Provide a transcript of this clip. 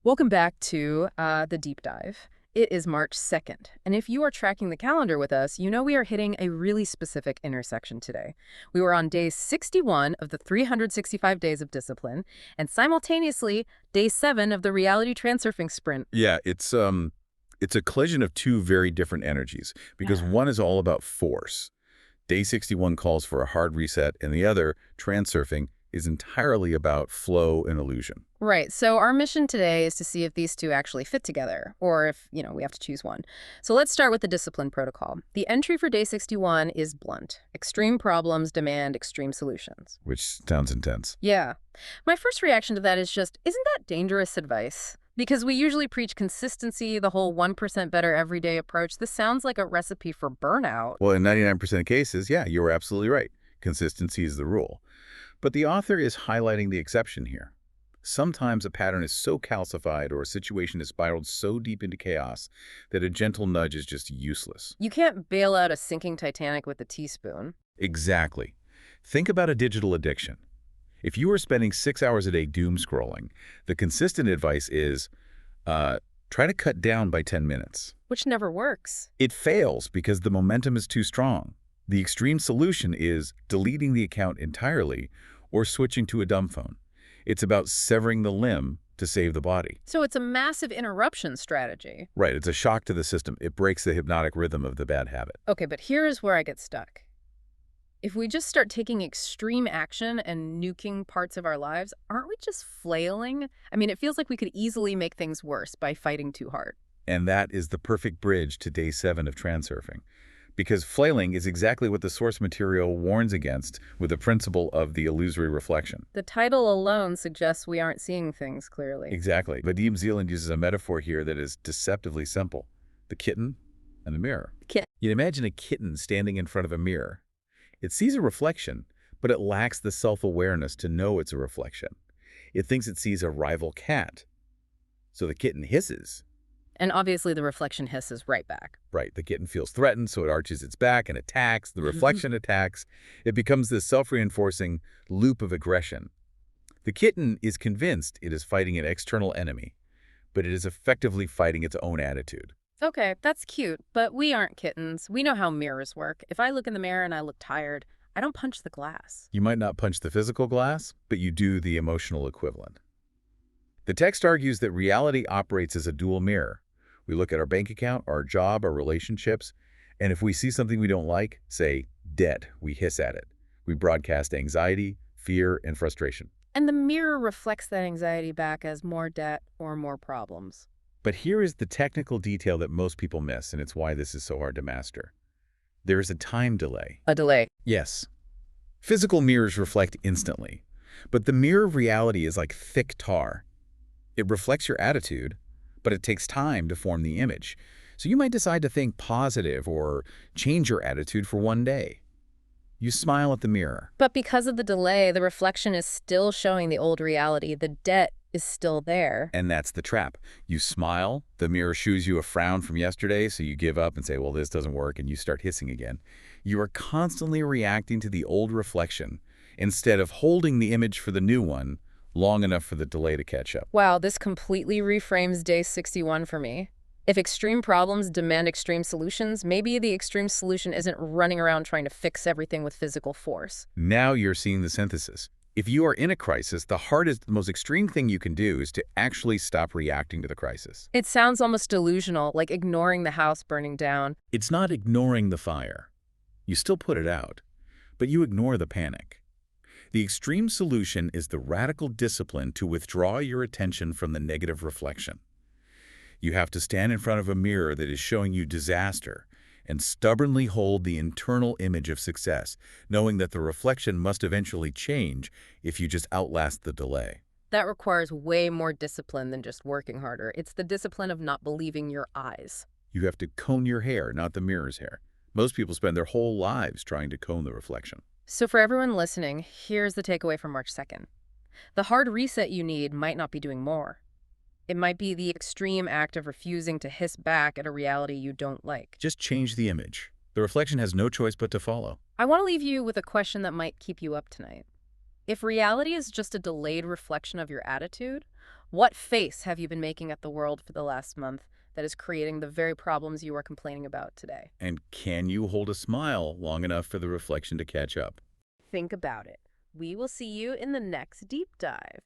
Welcome back to the deep dive. It is March 2nd, and if you are tracking the calendar with us, you know we are hitting a really specific intersection today. We were on day 61 of the 365 days of discipline, and simultaneously, day 7 of the Reality Transurfing sprint. Yeah, it's a collision of two very different energies because Yeah. one is all about force. Day 61 calls for a hard reset, and the other, transurfing, is entirely about flow and illusion. Right, so our mission today is to see if these two actually fit together, or if, we have to choose one. So let's start with the discipline protocol. The entry for day 61 is blunt. Extreme problems demand extreme solutions. Which sounds intense. Yeah. My first reaction to that is just, isn't that dangerous advice? Because we usually preach consistency, the whole 1% better everyday approach. This sounds like a recipe for burnout. Well, in 99% of cases, yeah, you're absolutely right. Consistency is the rule. But the author is highlighting the exception here. Sometimes a pattern is so calcified or a situation is spiraled so deep into chaos that a gentle nudge is just useless. You can't bail out a sinking Titanic with a teaspoon. Exactly. Think about a digital addiction. If you are spending 6 hours a day doom scrolling, the consistent advice is, try to cut down by 10 minutes. Which never works. It fails because the momentum is too strong. The extreme solution is deleting the account entirely or switching to a dumb phone. It's about severing the limb to save the body. So it's a massive interruption strategy. Right, it's a shock to the system. It breaks the hypnotic rhythm of the bad habit. Okay, but here is where I get stuck. If we just start taking extreme action and nuking parts of our lives, aren't we just flailing? I mean, it feels like we could easily make things worse by fighting too hard. And that is the perfect bridge to day 7 of transurfing. Because flailing is exactly what the source material warns against with the principle of the illusory reflection. The title alone suggests we aren't seeing things clearly. Exactly. Vadim Zeland uses a metaphor here that is deceptively simple. The kitten and the mirror. You'd imagine a kitten standing in front of a mirror. It sees a reflection, but it lacks the self-awareness to know it's a reflection. It thinks it sees a rival cat. So the kitten hisses. And obviously the reflection hisses right back. Right, the kitten feels threatened, so it arches its back and attacks. The reflection attacks. It becomes this self-reinforcing loop of aggression. The kitten is convinced it is fighting an external enemy, but it is effectively fighting its own attitude. Okay, that's cute, but we aren't kittens. We know how mirrors work. If I look in the mirror and I look tired, I don't punch the glass. You might not punch the physical glass, but you do the emotional equivalent. The text argues that reality operates as a dual mirror. We look at our bank account, our job, our relationships, and if we see something we don't like, say, debt, we hiss at it. We broadcast anxiety, fear, and frustration. And the mirror reflects that anxiety back as more debt or more problems. But here is the technical detail that most people miss, and it's why this is so hard to master. There is a time delay. A delay. Yes. Physical mirrors reflect instantly, but the mirror of reality is like thick tar. It reflects your attitude, but it takes time to form the image. So you might decide to think positive or change your attitude for one day. You smile at the mirror. But because of the delay, the reflection is still showing the old reality. The debt is still there. And that's the trap. You smile, the mirror shows you a frown from yesterday, so you give up and say, well, this doesn't work, and you start hissing again. You are constantly reacting to the old reflection instead of holding the image for the new one long enough for the delay to catch up. Wow, this completely reframes day 61 for me. If extreme problems demand extreme solutions, maybe the extreme solution isn't running around trying to fix everything with physical force. Now you're seeing the synthesis. If you are in a crisis, the most extreme thing you can do is to actually stop reacting to the crisis. It sounds almost delusional, like ignoring the house burning down. It's not ignoring the fire. You still put it out, but you ignore the panic. The extreme solution is the radical discipline to withdraw your attention from the negative reflection. You have to stand in front of a mirror that is showing you disaster and stubbornly hold the internal image of success, knowing that the reflection must eventually change if you just outlast the delay. That requires way more discipline than just working harder. It's the discipline of not believing your eyes. You have to comb your hair, not the mirror's hair. Most people spend their whole lives trying to comb the reflection. So for everyone listening, here's the takeaway from March 2nd. The hard reset you need might not be doing more. It might be the extreme act of refusing to hiss back at a reality you don't like. Just change the image. The reflection has no choice but to follow. I want to leave you with a question that might keep you up tonight. If reality is just a delayed reflection of your attitude, What face have you been making at the world for the last month that is creating the very problems you are complaining about today? And can you hold a smile long enough for the reflection to catch up? Think about it. We will see you in the next deep dive.